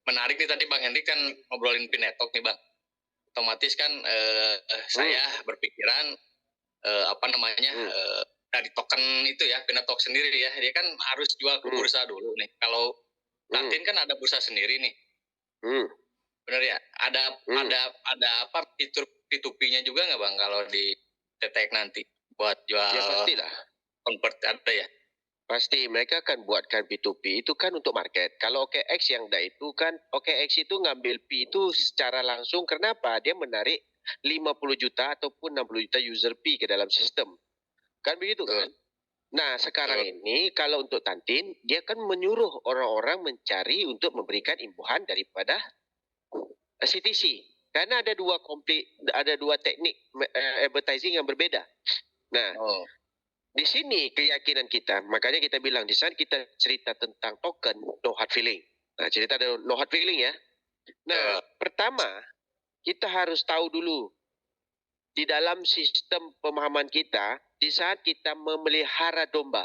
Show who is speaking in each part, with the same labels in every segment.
Speaker 1: menarik nih tadi Bang Hendrik kan ngobrolin Pinetok nih Bang. Otomatis kan saya berpikiran dari token itu ya, Pinetok sendiri ya, dia kan harus jual ke bursa dulu nih. Kalau Tantin kan ada bursa sendiri nih. Bener ya? Ada apa fitur P2P-nya juga nggak Bang kalau di TTX nanti buat jual?
Speaker 2: Ya pastilah.
Speaker 1: Convert ada ya?
Speaker 2: Pasti mereka akan buatkan P2P itu kan untuk market. Kalau OKX yang dah itu kan, OKX itu ngambil P itu secara langsung. Kenapa? Dia menarik 50 juta ataupun 60 juta user P ke dalam sistem. Kan begitu kan? Nah sekarang ini kalau untuk Tantin, dia kan menyuruh orang-orang mencari untuk memberikan imbuhan daripada CTC. Karena ada dua teknik advertising yang berbeda. Nah, di sini keyakinan kita, makanya kita bilang di saat kita cerita tentang token no hard feeling. Nah, cerita ada no hard feeling ya. Nah, pertama kita harus tahu dulu di dalam sistem pemahaman kita, di saat kita memelihara domba,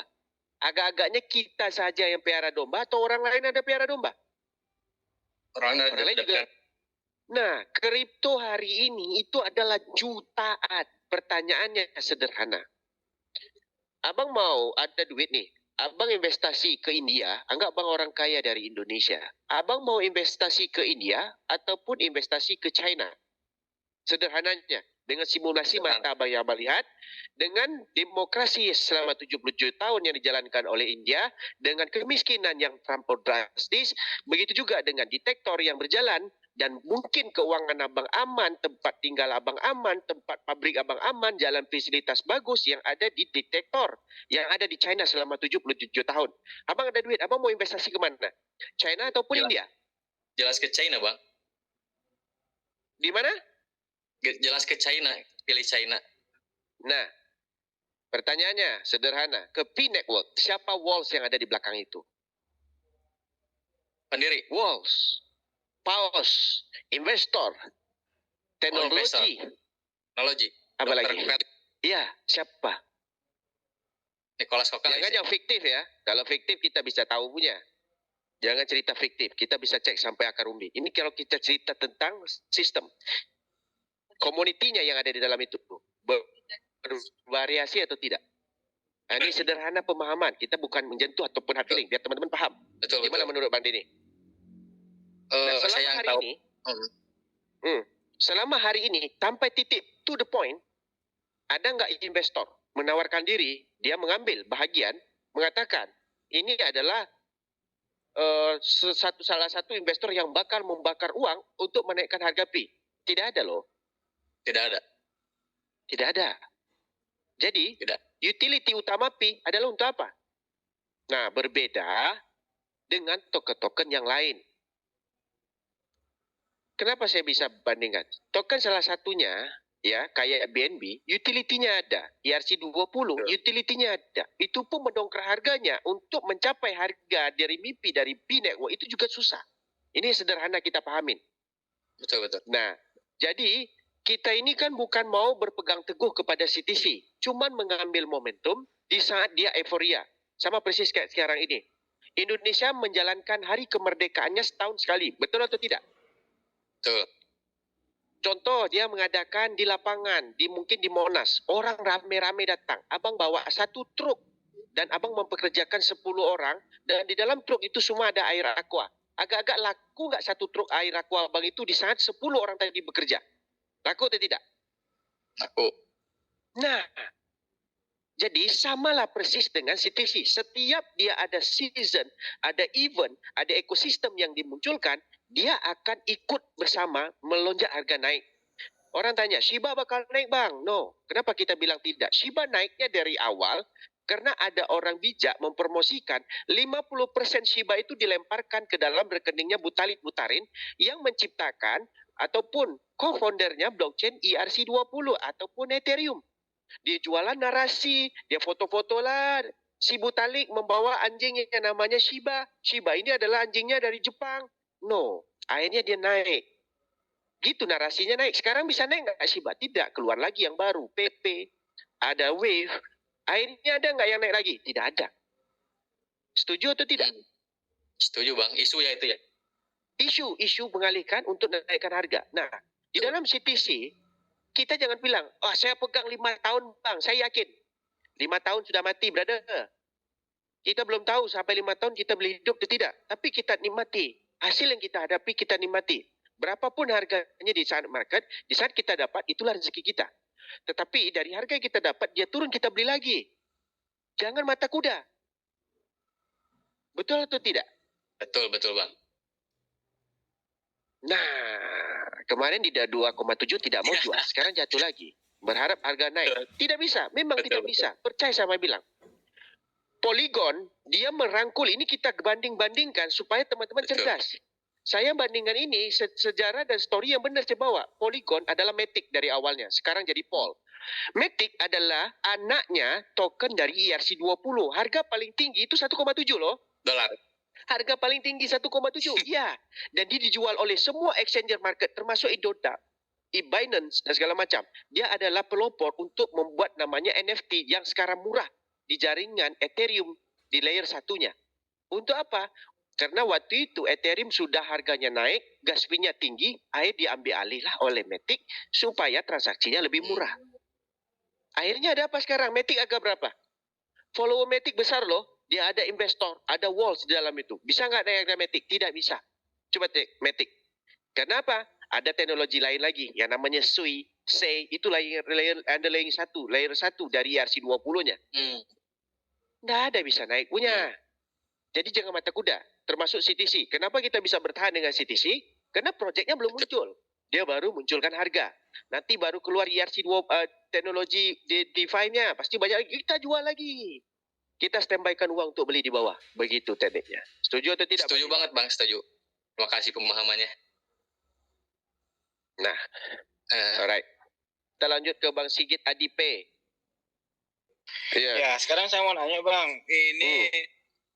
Speaker 2: agak-agaknya kita saja yang pelihara domba atau orang lain ada pelihara domba? Orang lain juga. Nah, kripto hari ini itu adalah jutaan. Pertanyaannya sederhana. Abang mau ada duit nih, abang investasi ke India, anggap abang orang kaya dari Indonesia. Abang mau investasi ke India ataupun investasi ke China? Sederhananya, dengan simulasi mata abang yang abang lihat, dengan demokrasi selama 70 tahun yang dijalankan oleh India, dengan kemiskinan yang terlampau drastis, begitu juga dengan detektor yang berjalan, dan mungkin keuangan abang aman, tempat tinggal abang aman, tempat pabrik abang aman, jalan fasilitas bagus yang ada di detektor, yang ada di China selama 77 tahun. Abang ada duit, abang mau investasi ke mana? China ataupun India?
Speaker 1: Jelas ke China Bang.
Speaker 2: Di mana?
Speaker 1: Jelas ke China, pilih China.
Speaker 2: Nah, pertanyaannya sederhana, ke P Network, siapa Walls yang ada di belakang itu?
Speaker 1: Pendiri.
Speaker 2: Walls, Paus, investor, teknologi.
Speaker 1: Teknologi.
Speaker 2: Apa lagi? Iya, siapa?
Speaker 1: Nicholas Kokalis.
Speaker 2: Jangan yang fiktif ya. Kalau fiktif kita bisa tahu punya. Jangan cerita fiktif. Kita bisa cek sampai akar umbi. Ini kalau kita cerita tentang sistem. Komunitinya yang ada di dalam itu. Bervariasi atau tidak? Nah, ini sederhana pemahaman. Kita bukan menjentuh ataupun hard feeling. Biar teman-teman paham.
Speaker 1: Betul.
Speaker 2: Gimana menurut Bang Dini? Selama hari ini, sampai titik to the point, ada nggak investor menawarkan diri, dia mengambil bahagian, mengatakan, ini adalah salah satu investor yang bakal membakar uang untuk menaikkan harga P. Tidak ada loh. Tidak ada. Jadi, utility utama P adalah untuk apa? Nah, berbeda dengan token-token yang lain. Kenapa saya bisa bandingkan? Token salah satunya, ya kayak BNB, utility-nya ada. ERC20, utility-nya ada. Itu pun mendongkrak harganya untuk mencapai harga dari MIPI, dari P Network, itu juga susah. Ini sederhana kita pahamin.
Speaker 1: Betul.
Speaker 2: Nah, jadi kita ini kan bukan mau berpegang teguh kepada CTC. Cuman mengambil momentum di saat dia euforia. Sama persis kayak sekarang ini. Indonesia menjalankan hari kemerdekaannya setahun sekali. Betul atau tidak?
Speaker 1: Betul.
Speaker 2: Contoh, dia mengadakan di lapangan, mungkin di Monas. Orang rame-rame datang. Abang bawa satu truk. Dan abang mempekerjakan 10 orang. Dan di dalam truk itu semua ada air aqua. Agak-agak laku nggak satu truk air aqua abang itu di saat 10 orang tadi bekerja? Laku atau tidak?
Speaker 1: Laku.
Speaker 2: Nah, jadi samalah persis dengan CTC. Setiap dia ada season, ada event, ada ekosistem yang dimunculkan, dia akan ikut bersama melonjak harga naik. Orang tanya, Shiba bakal naik bang? No. Kenapa kita bilang tidak? Shiba naiknya dari awal karena ada orang bijak mempromosikan 50% Shiba itu dilemparkan ke dalam rekeningnya Butalit Butarin yang menciptakan ataupun co-foundernya blockchain ERC20 ataupun Ethereum. Dia jualan narasi, dia foto-foto lah. Si Butalik membawa anjing yang namanya Shiba. Shiba ini adalah anjingnya dari Jepang. No, akhirnya dia naik. Gitu narasinya naik. Sekarang bisa naik nggak Shiba? Tidak, keluar lagi yang baru. PP, ada Wave. Akhirnya ada nggak yang naik lagi? Tidak ada. Setuju atau tidak?
Speaker 1: Setuju bang, isu ya itu ya.
Speaker 2: Isu mengalihkan untuk naikkan harga. Nah, di dalam CTC, kita jangan bilang, saya pegang 5 tahun bang, saya yakin. 5 tahun sudah mati, brother. Kita belum tahu sampai 5 tahun kita boleh hidup atau tidak. Tapi kita nikmati. Hasil yang kita hadapi, kita nikmati. Berapapun harganya di saat market, di saat kita dapat, itulah rezeki kita. Tetapi dari harga yang kita dapat, dia turun, kita beli lagi. Jangan mata kuda. Betul atau tidak?
Speaker 1: Betul bang.
Speaker 2: Nah, kemarin di 2,7 tidak mau jual, sekarang jatuh lagi. Berharap harga naik. Tidak bisa, memang tidak bisa. Percaya sama bilang. Polygon, dia merangkul, ini kita banding-bandingkan supaya teman-teman cerdas. Saya bandingkan ini sejarah dan story yang benar saya bawa. Polygon adalah Matic dari awalnya, sekarang jadi Pol. Matic adalah anaknya token dari ERC20. Harga paling tinggi itu 1,7 loh.
Speaker 1: Dolar.
Speaker 2: Harga paling tinggi 1,7. Iya. Dan dia dijual oleh semua exchanger market termasuk Indota, Binance dan segala macam. Dia adalah pelopor untuk membuat namanya NFT yang sekarang murah di jaringan Ethereum di layer satunya. Untuk apa? Karena waktu itu Ethereum sudah harganya naik, gas fee-nya tinggi, akhirnya diambil alih lah oleh Matic supaya transaksinya lebih murah. Akhirnya ada apa sekarang? Matic agak berapa? Follower Matic besar loh. Dia ada investor, ada walls di dalam itu. Bisa nggak naik harga Matic? Tidak bisa. Coba Matic. Kenapa? Ada teknologi lain lagi yang namanya SUI, SEI, itu underlying layer 1 dari ERC20-nya. Nggak ada bisa naik punya. Jadi jangan mata kuda. Termasuk CTC. Kenapa kita bisa bertahan dengan CTC? Karena proyeknya belum muncul. Dia baru munculkan harga. Nanti baru keluar ERC20 teknologi DeFi-nya. Pasti banyak lagi. Kita jual lagi. Kita standbykan uang untuk beli di bawah. Begitu tekniknya. Setuju atau tidak?
Speaker 1: Setuju banget bang, setuju. Terima kasih pemahamannya.
Speaker 2: Nah, alright. Kita lanjut ke Bang Sigit Adipe.
Speaker 3: Ya, sekarang saya mau nanya bang. Ini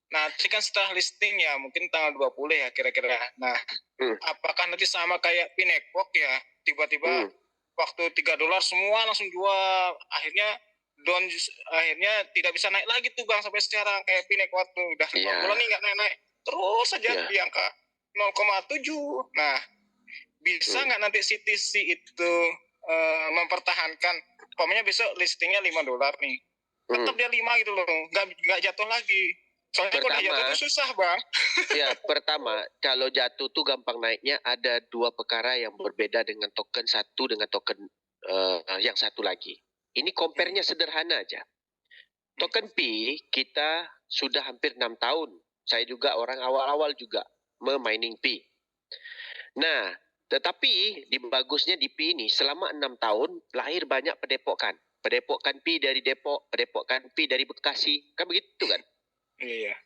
Speaker 3: nanti kan setelah listing ya, mungkin tanggal 20 ya kira-kira. Nah, apakah nanti sama kayak Pinekok ya? Tiba-tiba waktu $3 semua langsung jual. Akhirnya tidak bisa naik lagi tuh bang sampai sekarang kayak Pinek waktu udah 5 bulan nih nggak naik terus saja di angka 0,7. Nah, bisa nggak nanti CTC itu mempertahankan, pokoknya besok listingnya $5 nih, tetap dia 5 gitu loh, nggak jatuh lagi. Soalnya kalau jatuh itu susah bang.
Speaker 2: Ya, pertama kalau jatuh tuh gampang naiknya ada 2 perkara yang berbeda dengan token satu dengan token yang satu lagi. Ini compare-nya sederhana aja. Token P kita sudah hampir 6 tahun. Saya juga orang awal-awal juga memining P. Nah, tetapi di bagusnya di P ini selama 6 tahun lahir banyak padepokan. Padepokan P dari Depok, padepokan P dari Bekasi. Kan begitu kan?
Speaker 3: Iya.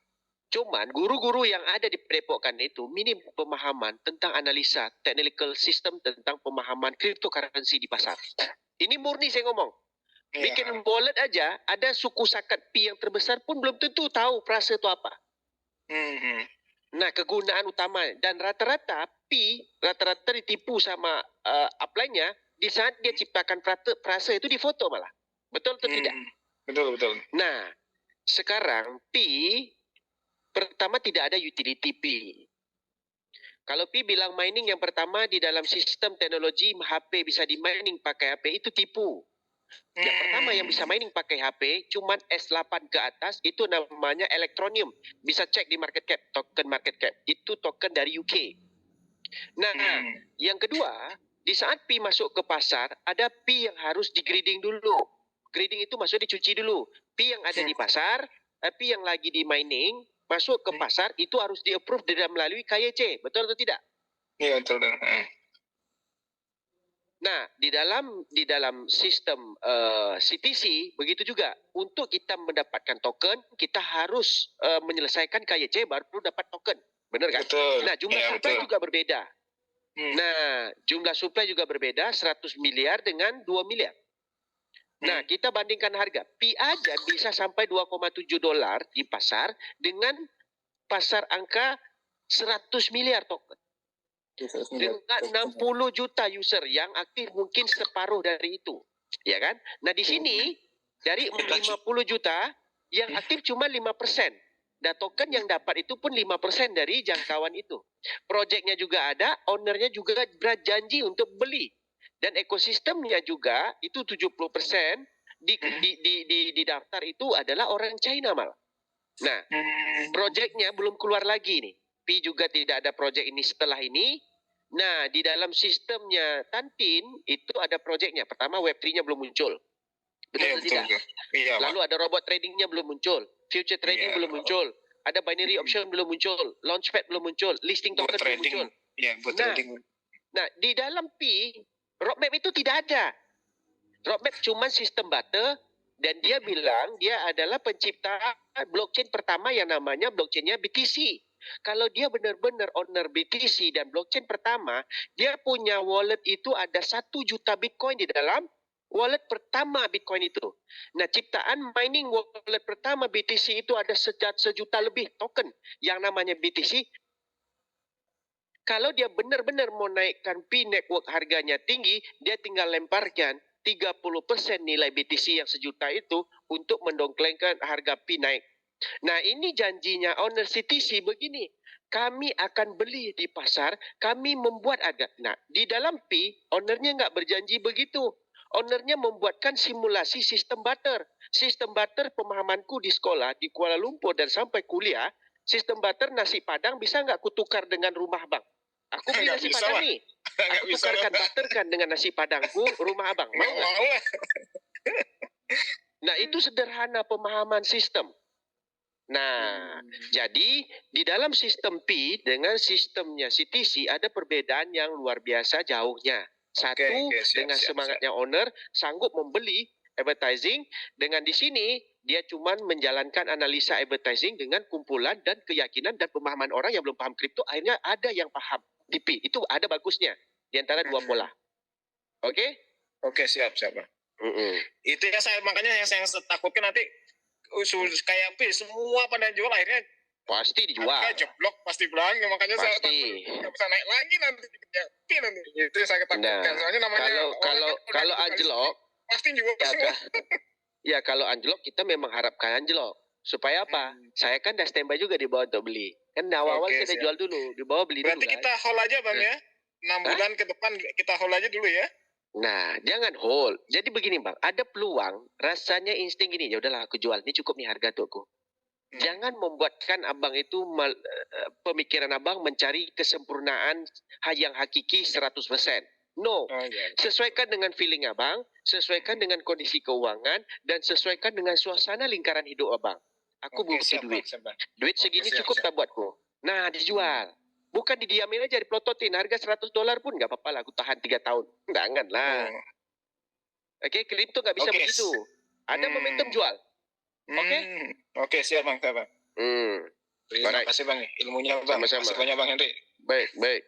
Speaker 2: Cuman guru-guru yang ada di padepokan itu minim pemahaman tentang analisa technical system, tentang pemahaman cryptocurrency di pasar. Ini murni saya ngomong. Bikin wallet aja, ada suku sakat P yang terbesar pun belum tentu tahu frase itu apa. Nah, kegunaan utama dan rata-rata P, rata-rata ditipu sama upline-nya di saat dia ciptakan frase itu di foto malah. Betul atau tidak?
Speaker 3: Betul.
Speaker 2: Nah, sekarang P, pertama tidak ada utility P. Kalau P bilang mining yang pertama di dalam sistem teknologi HP bisa di mining pakai HP itu tipu. Yang pertama yang bisa mining pakai HP cuman S8 ke atas itu namanya Electronium. Bisa cek di market cap, token market cap. Itu token dari UK. Nah, yang kedua, di saat P masuk ke pasar, ada P yang harus di-grading dulu. Grading itu maksudnya dicuci dulu. P yang ada di pasar, P yang lagi di mining, masuk ke pasar, itu harus di-approve melalui KYC. Betul atau tidak?
Speaker 3: Iya, betul.
Speaker 2: Nah, di dalam sistem CTC begitu juga. Untuk kita mendapatkan token, kita harus menyelesaikan KYC baru dapat token. Benar kan?
Speaker 3: Betul.
Speaker 2: Nah, jumlah supply juga berbeda. Nah, jumlah supply juga berbeda, 100 miliar dengan 2 miliar. Nah, kita bandingkan harga. P aja bisa sampai $2,7 di pasar dengan pasar angka 100 miliar token. Dengan 60 juta user yang aktif mungkin separuh dari itu. Ya kan? Nah, di sini dari 50 juta yang aktif cuma 5%. Dan token yang dapat itu pun 5% dari jangkauan itu. Projectnya juga ada, ownernya juga berjanji untuk beli. Dan ekosistemnya juga itu 70% di daftar itu adalah orang China malah. Nah, projectnya belum keluar lagi nih. Pi juga tidak ada project ini setelah ini. Nah, di dalam sistemnya Tantin itu ada projectnya. Pertama Web3-nya belum muncul. Betul atau tidak?
Speaker 3: Iya,
Speaker 2: lalu ada robot tradingnya belum muncul, future trading belum muncul, ada binary option belum muncul, launchpad belum muncul, listing token belum muncul.
Speaker 3: Iya, buat trading.
Speaker 2: Nah, di dalam Pi, roadmap itu tidak ada. Roadmap cuma sistem barter dan dia bilang dia adalah pencipta blockchain pertama yang namanya blockchainnya BTC. Kalau dia benar-benar owner BTC dan blockchain pertama, dia punya wallet itu ada 1 juta Bitcoin di dalam wallet pertama Bitcoin itu. Nah, ciptaan mining wallet pertama BTC itu ada 1 juta lebih token yang namanya BTC. Kalau dia benar-benar mau naikkan Pi network harganya tinggi, dia tinggal lemparkan 30% nilai BTC yang 1 juta itu untuk mendongklengkan harga Pi naik. Nah, ini janjinya owner CTC begini. Kami akan beli di pasar, kami membuat agak. Nah, di dalam Pi, ownernya nggak berjanji begitu. Ownernya membuatkan simulasi sistem barter. Sistem barter pemahamanku di sekolah, di Kuala Lumpur dan sampai kuliah, sistem barter nasi padang bisa nggak kutukar dengan rumah bang? Aku beli nasi padang lah. Nih. Aku tukarkan barterkan dengan nasi padangku, rumah abang. Mau nggak? Nah, itu sederhana pemahaman sistem. Nah, jadi di dalam sistem Pi dengan sistemnya CTC ada perbedaan yang luar biasa jauhnya. Satu, dengan semangatnya owner sanggup membeli advertising, dengan di sini dia cuma menjalankan analisa advertising dengan kumpulan dan keyakinan dan pemahaman orang yang belum paham kripto, akhirnya ada yang paham di Pi. Itu ada bagusnya di antara dua pola. Oke?
Speaker 3: Oke, siap. Itu ya makanya yang saya takutkan nanti kayak Pi semua pada jual akhirnya
Speaker 2: pasti dijual.
Speaker 3: Jeblok pasti bilang, makanya saya takut nggak bisa naik lagi nanti. Itu yang saya takutkan.
Speaker 2: Nah,
Speaker 3: soalnya namanya
Speaker 2: kalau anjlok
Speaker 3: pasti juga semua.
Speaker 2: Ya kalau anjlok kita memang harapkan anjlok. Supaya apa? Saya kan udah standby juga di bawah untuk beli. Kan awal-awal saya udah jual dulu, di bawah beli
Speaker 3: berarti
Speaker 2: dulu.
Speaker 3: Berarti kita hold aja bang ya? 6 bulan ke depan kita hold aja dulu ya?
Speaker 2: Nah, jangan hold. Jadi begini bang, ada peluang, rasanya insting gini, ya udahlah aku jual, ini cukup nih harga tuku. Jangan membuatkan abang itu pemikiran abang mencari kesempurnaan yang hakiki 100%. No. Sesuaikan dengan feeling abang, sesuaikan dengan kondisi keuangan, dan sesuaikan dengan suasana lingkaran hidup abang. Aku butuh duit. Duit segini cukup tak buatku. Nah, dijual. Bukan didiamin aja, dipelototin. Harga $100 pun nggak apa-apa lah, aku tahan 3 tahun. Janganlah. Oke, kripto nggak bisa begitu. Ada momentum jual.
Speaker 3: Oke, siap bang. Terima kasih bang, ilmunya bang. Sama-sama. Banyak bang Henry.
Speaker 2: Baik.